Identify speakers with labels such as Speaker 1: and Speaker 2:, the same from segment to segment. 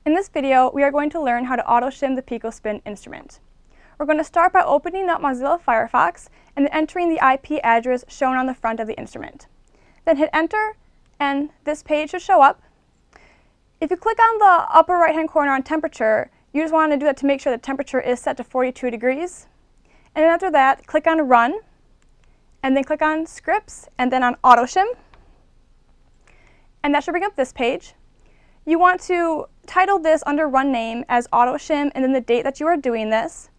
Speaker 1: In this video, we are going to learn how to auto-shim the Picospin instrument. We're going to start by opening up Mozilla Firefox and then entering the IP address shown on the front of the instrument. Then hit enter, and this page should show up. If you click on the upper right-hand corner on temperature, you just want to do that to make sure the temperature is set to 42 degrees. And then after that, click on Run, and then click on Scripts, and then on Auto-Shim. And that should bring up this page. You want to title this under Run Name as Auto-Shim and then the date that you are doing this.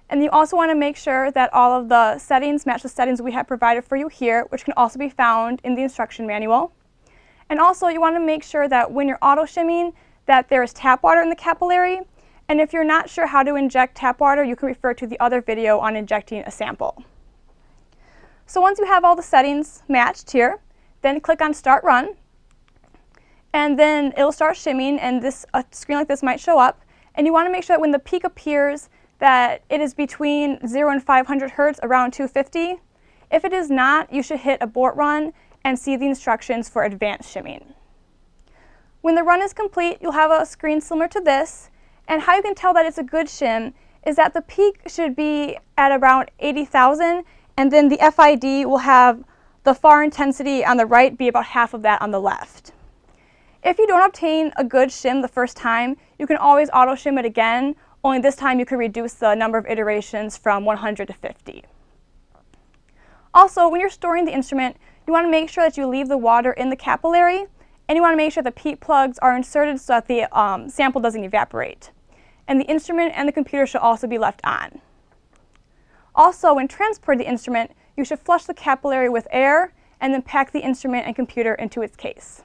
Speaker 1: And you also want to make sure that all of the settings match the settings we have provided for you here, which can also be found in the instruction manual. And also you want to make sure that when you're auto-shimming that there is tap water in the capillary. And if you're not sure how to inject tap water, you can refer to the other video on injecting a sample. So once you have all the settings matched here, then click on Start Run. And then it'll start shimming, and a screen like this might show up. And you want to make sure that when the peak appears that it is between 0 and 500 Hertz, around 250. If it is not, you should hit Abort Run and see the instructions for advanced shimming. When the run is complete, you'll have a screen similar to this. And how you can tell that it's a good shim is that the peak should be at around 80,000, and then the FID will have the far intensity on the right be about half of that on the left. If you don't obtain a good shim the first time, you can always auto-shim it again, only this time you can reduce the number of iterations from 100 to 50. Also, when you're storing the instrument, you want to make sure that you leave the water in the capillary, and you want to make sure the PEEK plugs are inserted so that the sample doesn't evaporate. And the instrument and the computer should also be left on. Also, when transporting the instrument, you should flush the capillary with air and then pack the instrument and computer into its case.